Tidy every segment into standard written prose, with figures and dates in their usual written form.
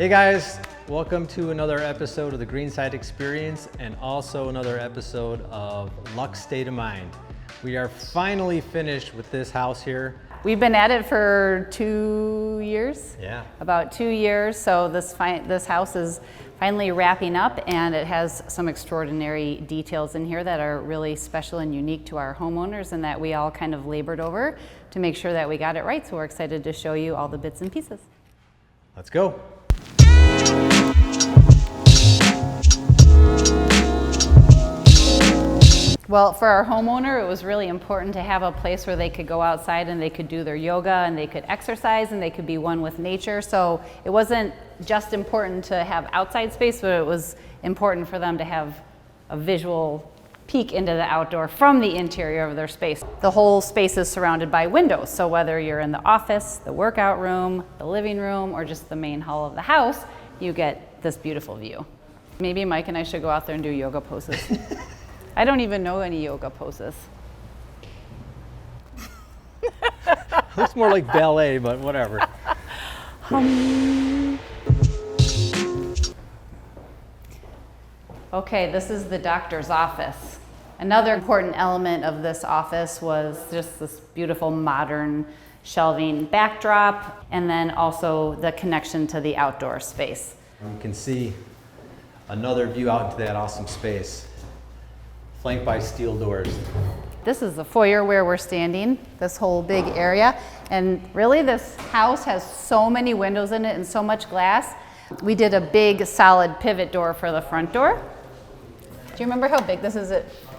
Hey guys, welcome to another episode of the Greenside Experience and also another episode of Luxe State of Mind. We are finally finished with this house here. We've been at it for 2 years. Yeah. About 2 years, so this house is finally wrapping up, and it has some extraordinary details in here that are really special and unique to our homeowners and that we all kind of labored over to make sure that we got it right. So we're excited to show you all the bits and pieces. Let's go. Well, for our homeowner, it was really important to have a place where they could go outside and they could do their yoga and they could exercise and they could be one with nature. So it wasn't just important to have outside space, but it was important for them to have a visual peek into the outdoor from the interior of their space. The whole space is surrounded by windows. So whether you're in the office, the workout room, the living room, or just the main hall of the house, you get this beautiful view. Maybe Mike and I should go out there and do yoga poses. I don't even know any yoga poses. Looks more like ballet, but whatever. Okay, this is the doctor's office. Another important element of this office was just this beautiful modern shelving backdrop, and then also the connection to the outdoor space. You can see another view out into that awesome space, flanked by steel doors. This is the foyer where we're standing, this whole big area. And really this house has so many windows in it and so much glass. We did a big solid pivot door for the front door. Do you remember how big this is?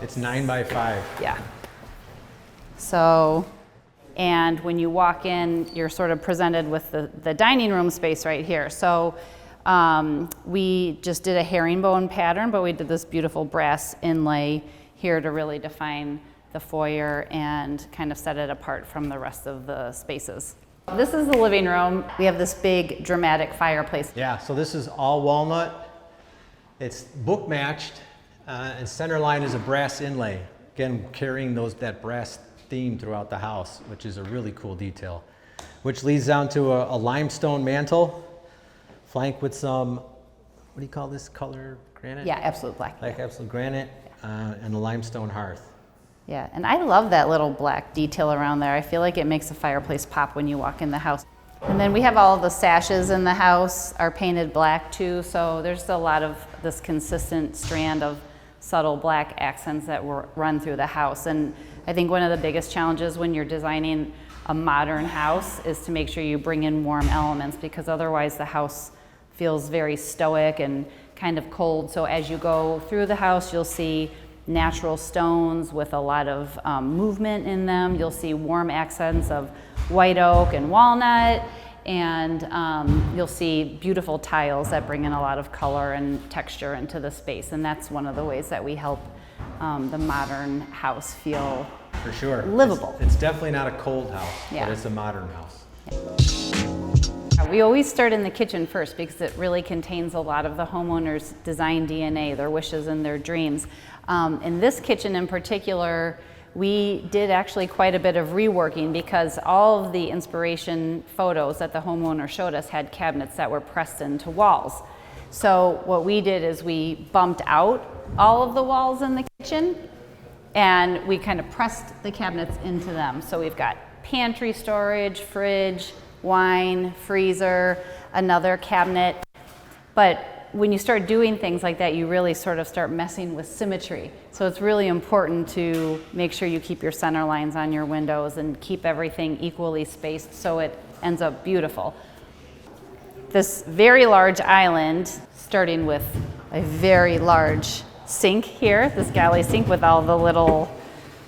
It's 9 by 5. Yeah. So, and when you walk in, you're sort of presented with the dining room space right here. So we just did a herringbone pattern, but we did this beautiful brass inlay here to really define the foyer and kind of set it apart from the rest of the spaces. This is the living room. We have this big dramatic fireplace. Yeah, so this is all walnut. It's book matched, and center line is a brass inlay. Again, carrying that brass theme throughout the house, which is a really cool detail. Which leads down to a limestone mantle, flanked with some, what do you call this color? Granite? Yeah, absolute black. Like absolute granite, and a limestone hearth. Yeah, and I love that little black detail around there. I feel like it makes the fireplace pop when you walk in the house. And then we have all of the sashes in the house are painted black too, so there's a lot of this consistent strand of subtle black accents that run through the house. And I think one of the biggest challenges when you're designing a modern house is to make sure you bring in warm elements, because otherwise the house feels very stoic and kind of cold. So as you go through the house, you'll see natural stones with a lot of movement in them. You'll see warm accents of white oak and walnut, and you'll see beautiful tiles that bring in a lot of color and texture into the space. And that's one of the ways that we help the modern house feel for sure livable. It's definitely not a cold house, yeah, but it's a modern house. We always start in the kitchen first because it really contains a lot of the homeowner's design DNA, their wishes and their dreams. In this kitchen in particular, we did actually quite a bit of reworking because all of the inspiration photos that the homeowner showed us had cabinets that were pressed into walls. So what we did is we bumped out all of the walls in the kitchen and we kind of pressed the cabinets into them. So we've got pantry storage, fridge, wine, freezer, another cabinet. But when you start doing things like that, you really sort of start messing with symmetry. So it's really important to make sure you keep your center lines on your windows and keep everything equally spaced so it ends up beautiful. This very large island, starting with a very large sink here, this galley sink with all the little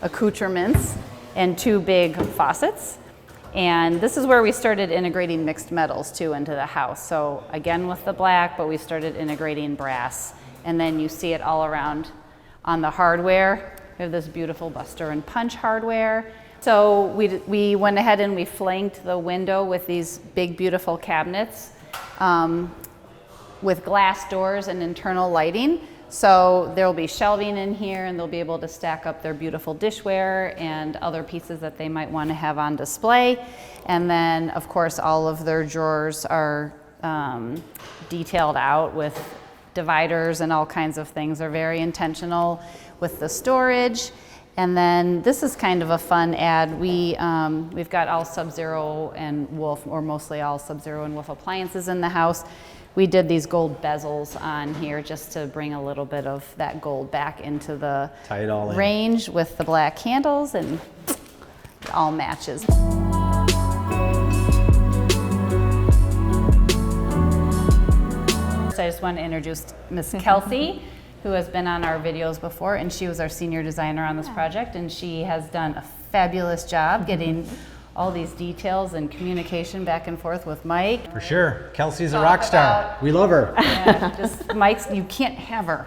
accoutrements and 2 big faucets. And this is where we started integrating mixed metals too into the house. So again with the black, but we started integrating brass. And then you see it all around on the hardware. We have this beautiful Buster and Punch hardware. So we went ahead and we flanked the window with these big beautiful cabinets with glass doors and internal lighting. So there'll be shelving in here and they'll be able to stack up their beautiful dishware and other pieces that they might want to have on display. And then of course all of their drawers are detailed out with dividers and all kinds of things. They're very intentional with the storage. And then this is kind of a fun ad. We've got all Sub-Zero and Wolf, or mostly all Sub-Zero and Wolf appliances in the house. We did these gold bezels on here just to bring a little bit of that gold back into the Tie it all in. range with the black handles, and it all matches. So I just want to introduce Miss Kelsey, who has been on our videos before, and she was our senior designer on this project, and she has done a fabulous job getting all these details and communication back and forth with Mike. For sure. Kelsey's a rock star. We love her. Yeah, just Mike's, you can't have her.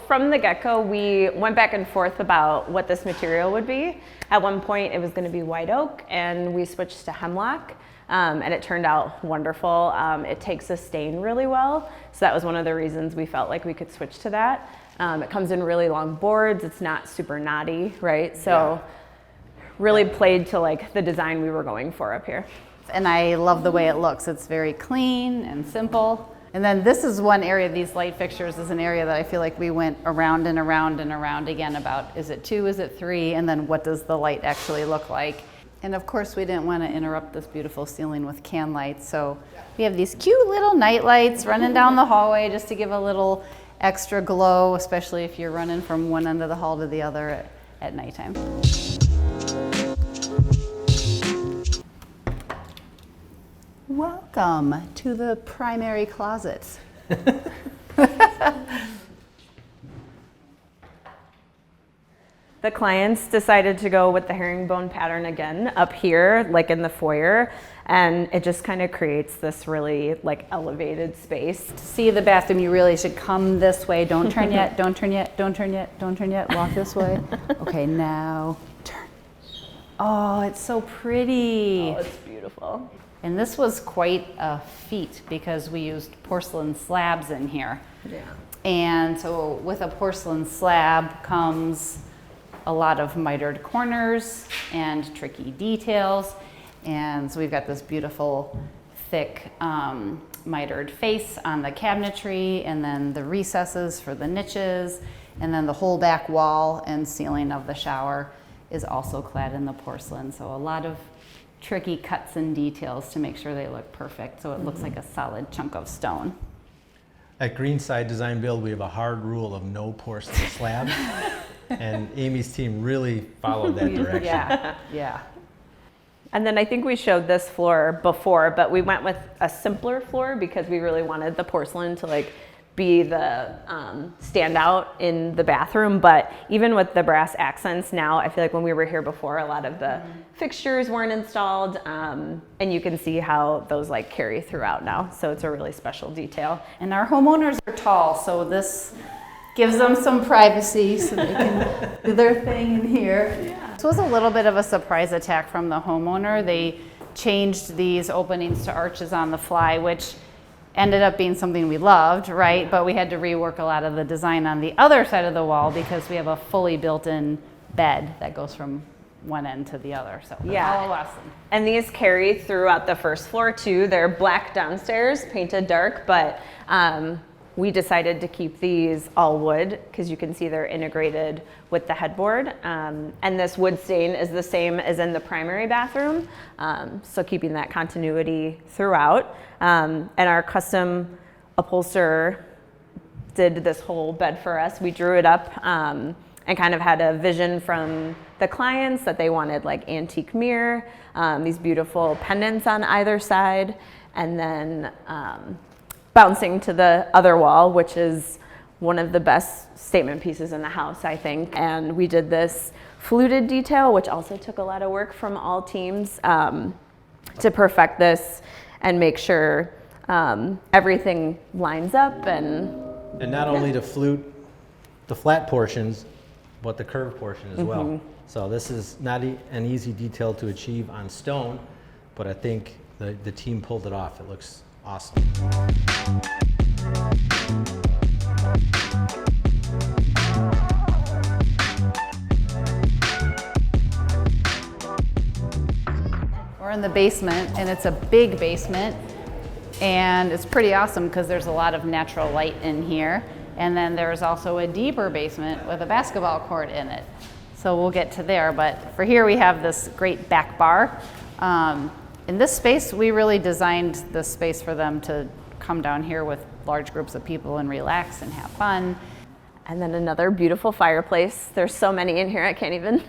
From the get-go, we went back and forth about what this material would be. At one point, it was going to be white oak, and we switched to hemlock, and it turned out wonderful. It takes a stain really well, so that was one of the reasons we felt like we could switch to that. It comes in really long boards. It's not super knotty, right? So really played to like the design we were going for up here. And I love the way it looks. It's very clean and simple. And then this is one area, these light fixtures is an area that I feel like we went around and around and around again about, is it 2, is it 3, and then what does the light actually look like? And of course we didn't want to interrupt this beautiful ceiling with can lights, so we have these cute little night lights running down the hallway just to give a little extra glow, especially if you're running from one end of the hall to the other at nighttime. Welcome to the primary closet. The clients decided to go with the herringbone pattern again up here, like in the foyer, and it just kind of creates this really like elevated space. To see the bathroom, you really should come this way. Don't turn yet, don't turn yet, don't turn yet, don't turn yet. Walk this way. Okay, now turn. Oh, it's so pretty. Oh, it's beautiful. And this was quite a feat because we used porcelain slabs in here. Yeah. And so with a porcelain slab comes a lot of mitered corners and tricky details. And so we've got this beautiful thick mitered face on the cabinetry, and then the recesses for the niches, and then the whole back wall and ceiling of the shower is also clad in the porcelain. So a lot of tricky cuts and details to make sure they look perfect, so it looks like a solid chunk of stone. At Greenside Design Build, we have a hard rule of no porcelain slabs, and Amy's team really followed that direction. Yeah, yeah. And then I think we showed this floor before, but we went with a simpler floor because we really wanted the porcelain to like be the standout in the bathroom. But even with the brass accents now, I feel like when we were here before, a lot of the fixtures weren't installed, and you can see how those like carry throughout now. So it's a really special detail. And our homeowners are tall, so this gives them some privacy so they can do their thing in here. Yeah. This was a little bit of a surprise attack from the homeowner. They changed these openings to arches on the fly, which ended up being something we loved, right? But we had to rework a lot of the design on the other side of the wall because we have a fully built-in bed that goes from one end to the other. So Yeah. all a lesson. And these carry throughout the first floor too. They're black downstairs, painted dark, but we decided to keep these all wood because you can see they're integrated with the headboard. And this wood stain is the same as in the primary bathroom, so keeping that continuity throughout. And our custom upholsterer did this whole bed for us. We drew it up and kind of had a vision from the clients that they wanted like antique mirror, these beautiful pendants on either side, and then bouncing to the other wall, which is one of the best statement pieces in the house, I think. And we did this fluted detail, which also took a lot of work from all teams to perfect this and make sure everything lines up. And not only to flute the flat portions, but the curved portion as well. So this is not an easy detail to achieve on stone, but I think the team pulled it off. It looks awesome. We're in the basement, and it's a big basement, and it's pretty awesome because there's a lot of natural light in here. And then there's also a deeper basement with a basketball court in it. So we'll get to there, but for here we have this great back bar. In this space, we really designed this space for them to come down here with large groups of people and relax and have fun. And then another beautiful fireplace. There's so many in here, I can't even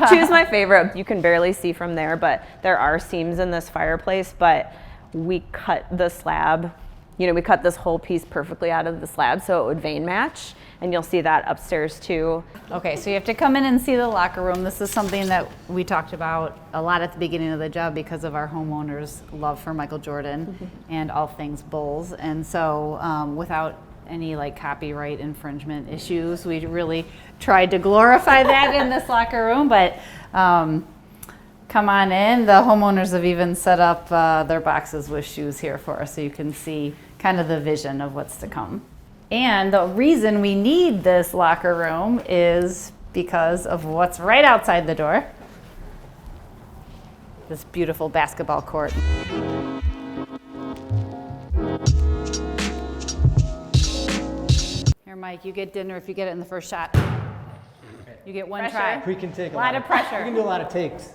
choose my favorite. You can barely see from there, but there are seams in this fireplace, but we cut the slab, we cut this whole piece perfectly out of the slab so it would vein match. And you'll see that upstairs too. Okay, so you have to come in and see the locker room. This is something that we talked about a lot at the beginning of the job because of our homeowners' love for Michael Jordan and all things Bulls. And so without any like copyright infringement issues, we really tried to glorify that in this locker room. But come on in. The homeowners have even set up their boxes with shoes here for us so you can see kind of the vision of what's to come. And the reason we need this locker room is because of what's right outside the door. This beautiful basketball court. Here, Mike, you get dinner if you get it in the first shot. You get one try. We can take a lot of pressure. We can do a lot of takes.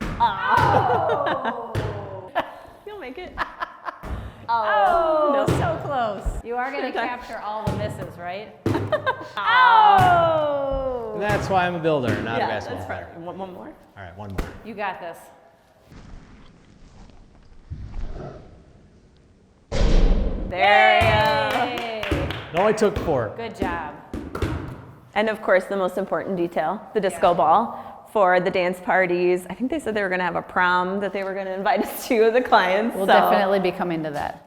Oh! You'll make it. Oh, no, so close. You are going to capture all the misses, right? Oh! And that's why I'm a builder, not a Yeah, basketball that's player. fine. One more? All right, one more. You got this. There you go. It only took 4. Good job. And of course, the most important detail, the disco ball for the dance parties. I think they said they were going to have a prom that they were going to invite us to, the clients. We'll definitely be coming to that.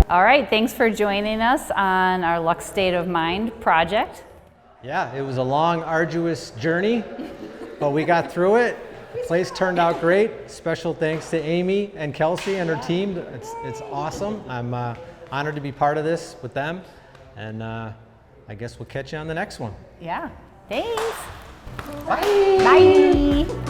All right, thanks for joining us on our Luxe State of Mind project. Yeah, it was a long, arduous journey, but we got through it. The place turned out great. Special thanks to Amy and Kelsey and her team. It's awesome. I'm honored to be part of this with them. And I guess we'll catch you on the next one. Yeah, thanks. Bye. Bye.